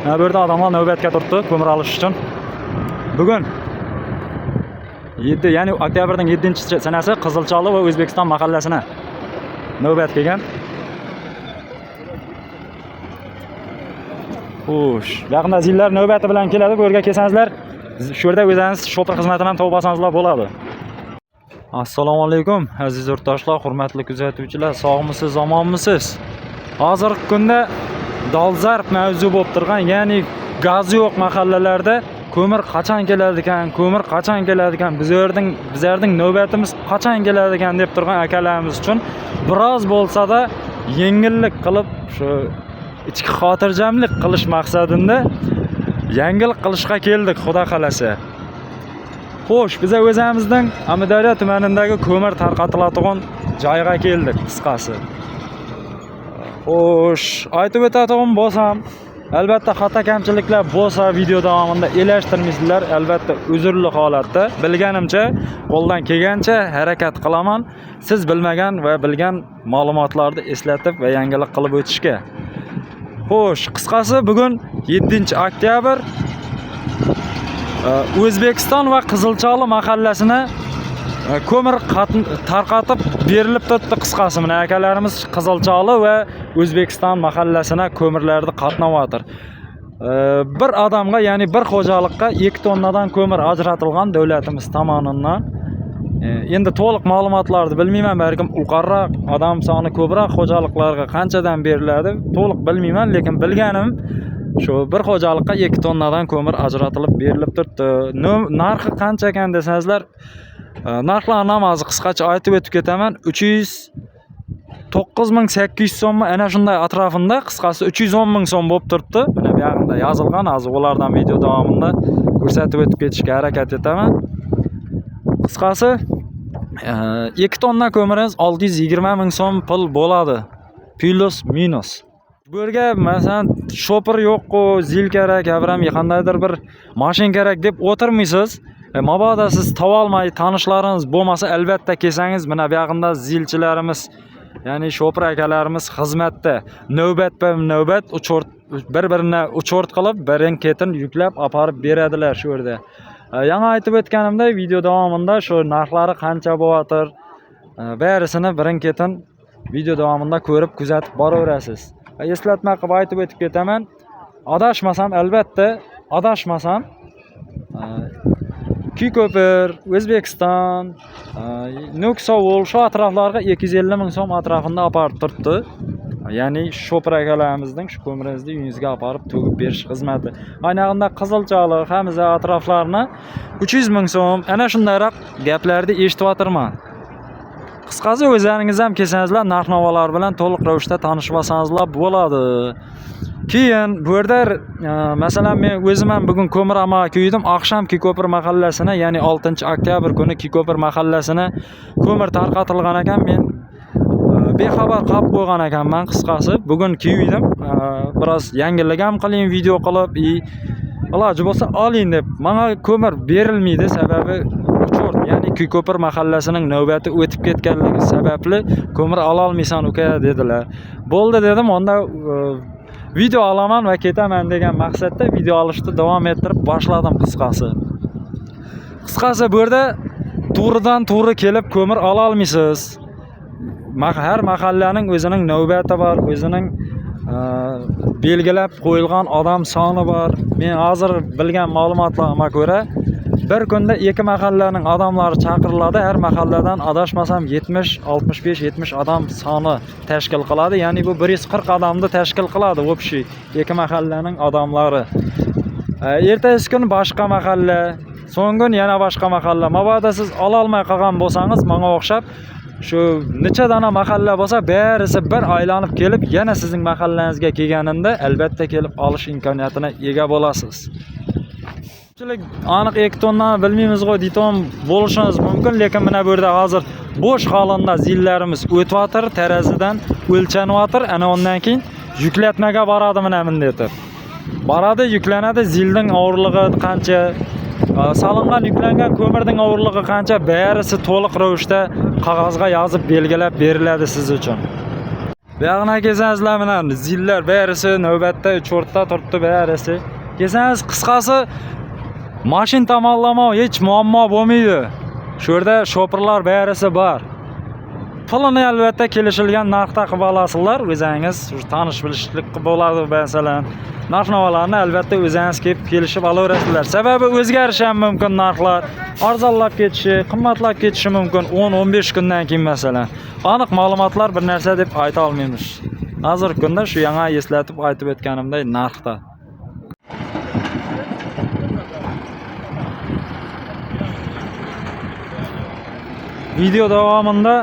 Bu yerda odamlar navbatga turibdi ko'mir olish uchun. Bugun 7, ya'ni oktyabrning 7-sanasi Qizilcholi va O'zbekiston mahallasini navbat kelgan. Xo'sh, yaqinda zillar navbati bilan keladi. Bu yerga kelsangizlar, shu yerda o'zingiz shopir xizmatini ham topib olsangizlar bo'ladi. Assalomu alaykum aziz yurtdoshlar, hurmatli kuzatuvchilar, sog'misiz, omonmisiz? Hozirgi kunda dolzarb mavzu bo'lib turgan, ya'ni gaz yo'q mahallalarda ko'mir qachon keladi ekan, bizlarning navbatimiz qachon keladi ekan deb turgan akalarimiz uchun biroz bo'lsa-da yengillik qilib, shu ichki xotirjamlik qilish maqsadida yangilik qilishga keldik, xudo xolasa. Xo'sh, biz o'zimizning Amudaryo tumanidagi ko'mir tarqatiladigan joyga keldik qisqasi. Xo'sh, aytib o'tadigan bo'lsam, albatta xato kamchiliklar bo'lsa video davomida elashtirmaysizlar, albatta uzrli holatda. Bilganimcha, qo'ldan kelgancha harakat qilaman, siz bilmagan va bilgan ma'lumotlarni eslatib va yangilik qilib o'tishga. Xo'sh, qisqasi bugun 7-oktyabr O'zbekiston va Qizilcholi mahallasini ko'mir tarqatib berilib turibdi qisqasi. Mana akalarimiz Qizilcholi va O'zbekiston mahallasina ko'mirlarni qatnavayotir. Bir odamga, ya'ni bir xo'jalikqa 2 tonnadan ko'mir ajratilgan davlatimiz tomonidan. Endi to'liq ma'lumotlarni bilmayman, balkim uqarroq odam soni ko'proq xo'jaliklarga qanchadan beriladi, to'liq bilmayman, lekin bilganim shu bir xo'jalikqa 2 tonnadan ko'mir ajratilib berilib turibdi. Narxi qancha ekan desangizlar, narxlarni namozi qisqacha aytib o'tib ketaman. 309.800 so'm, ana shunday atrofida, qisqasi 310.000 so'm bo'lib turibdi. Mana bu yerda yozilgan, hozir ulardan video davomida ko'rsatib o'tib ketishga harakat etaman. Qisqasi 2 tonna ko'miringiz 620.000 so'm pul bo'ladi. Plus minus. Bu yerga masalan shopir yo'q-ku, zil kerak, abram qandaydir bir mashin kerak deb o'tirmaysiz. Mabodo siz tovolmay tanishlaringiz bo'lmasa, albatta kelsangiz, mana bu yerda zilchilarimiz, ya'ni shopir akalarimiz xizmatda navbat bir-birini uchort qilib, birin-ketin yuklab olib beradilar shu yerda. Yana aytib o'tganimda video davomida shu narxlari qancha bo'layotir, barisini birin-ketin video davomida ko'rib kuzatib boraverasiz. Eslatma qilib aytib o'tib ketaman. Adashmasam Kiko'pir, O'zbekiston, Nuksovul shu atroflarga 250.000 so'm atrofida olib turibdi. Ya'ni shopir akalarimizning shu ko'mirimizni uyingizga olib to'g'ib berish xizmati. Aynaqanda Qizilcholi, Hamiza atroflarini 300.000 so'm, ana shundayroq gaplarni eshitib o'tirman. Qisqasi o'zingiz ham kelsangizlar, narx-navolar bilan to'liq ravishda tanishib olsangizlar bo'ladi. Keyin bu yerda masalan men o'zim ham bugun ko'mir olmoqqa kuydim. Oqshom Kiko'pir mahallasini, ya'ni 6-oktyabr kuni Kiko'pir mahallasini ko'mir tarqatilgan ekan. Men bexabar qolib qo'ygan ekanman qisqasi. Bugun kuydim. Biroz yangilik ham qiling, video qilib, iloji bo'lsa oling deb. Menga ko'mir berilmaydi, sababi uchort, ya'ni Kiko'pir mahallasining navbati o'tib ketganligi sababli ko'mir ola olmaysan uka dedilar. Bo'ldi dedim, onda video olaman va ketaman degan maqsadda video olishni davom ettirib boshladim qisqasi. Bu yerda to'g'ridan to'g'ri kelib ko'mir ola olmaysiz. Har mahallaning o'zining navbati bor, o'zining belgilab qo'yilgan odam soni bor. Men hozir bilgan ma'lumotlarga ko'ra bir kunda 2 mahallaning odamlari chaqiriladi. Har mahalladan adashmasam 65-70 odam soni tashkil qiladi. Ya'ni bu 140 odamni tashkil qiladi o'pshi 2 mahallaning odamlari. Ertasi kun boshqa mahalla, so'ng kun yana boshqa mahalla. Mabodo siz ola olmay qolgan bo'lsangiz, menga o'xshab shu necha dona mahalla bo'lsa, barisi bir aylanib kelib, yana sizning mahallangizga kelganida albatta kelib olish imkoniyatiga ega bo'lasiz. Aniq 2 tonnani bilmaymiz-ku, deyton bo'lishingiz mumkin, lekin mana bu yerda hozir bo'sh holanda zillarimiz o'tyotir, tarazidan o'lchanyaptir. Ana undan keyin yuklatmaga boradi, mana bunday deb. Boradi, yuklanadi, zilning og'irligi qancha, solingan yuklangan ko'mirning og'irligi qancha, barisi to'liq ravishda qog'ozga yozib belgilab beriladi siz uchun. Bu yoqqa kelsangizlar mana zillar barisi navbatda 3 o'rta turibdi barisi. Kelsangiz qisqasi mashin tomonlama hech muammo bo'lmaydi. Shu yerda shoferlar barisi bor. Pulini albatta kelishilgan narxda qilib olasizlar. O'zingiz tanish bilishlik bo'ladi masalan. Narx-navolarni albatta o'zingiz kelib kelishib olaverasizlar. Sababi o'zgarishi ham mumkin narxlar. Arzonlab ketishi, qimmatlab ketishi mumkin 10-15 kundan keyin masalan. Aniq ma'lumotlar bir narsa deb ayta olmaymiz. Hozirgi kunda shu yana eslatib aytib o'tganimdek narxda. Video davomida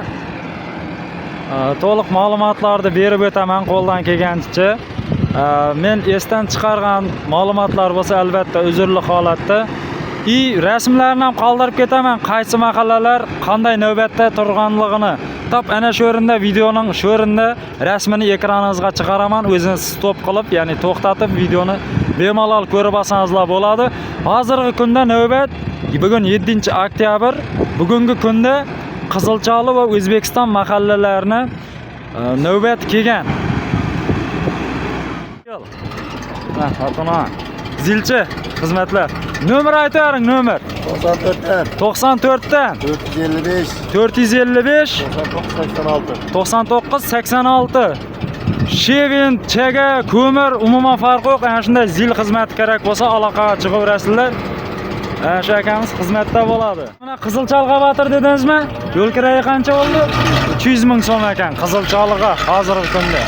to'liq ma'lumotlarni berib o'taman qo'ldan kelgancha. Men esdan chiqargan ma'lumotlar bo'lsa albatta uzrli holatda rasmlarni ham qoldirib ketaman. Qaysi mahallalar qanday navbatda turganligini. Top ana shu o'rinda videoning shu o'rinda rasmini ekraningizga chiqaraman. O'zingiz stop qilib, ya'ni to'xtatib videoni bemalol ko'rib olsangizlar bo'ladi. Hozirgi kunda navbat bugun 7-oktyabr. Bugungi kunda Qizilchoqli va O'zbekiston mahallalarini navbat kelgan. Fatona. Zilchi xizmatlar. Nomer aytaring, nomer. 94dan 455 9986. Shevin, chaga, ko'mir umuman farqi yo'q. Ana shunday zil xizmati kerak bo'lsa aloqaga chiqaverasizlar. Shu akamiz xizmatda bo'ladi. Mana Qizilchoqliga Batir dedingizmi? Yo'l kirayi qancha bo'ldi? 300 ming so'm ekan Qizilchoqliga hozirgi kunda.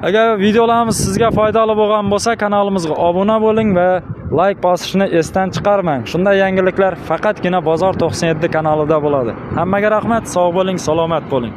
Agar videolarimiz sizga foydali bo'lgan bo'lsa, kanalimizga obuna bo'ling va like bosishni esdan chiqarmang. Shunday yangiliklar faqatgina Bozor 97 kanalida bo'ladi. Hammaga rahmat, sog' bo'ling, salomat bo'ling.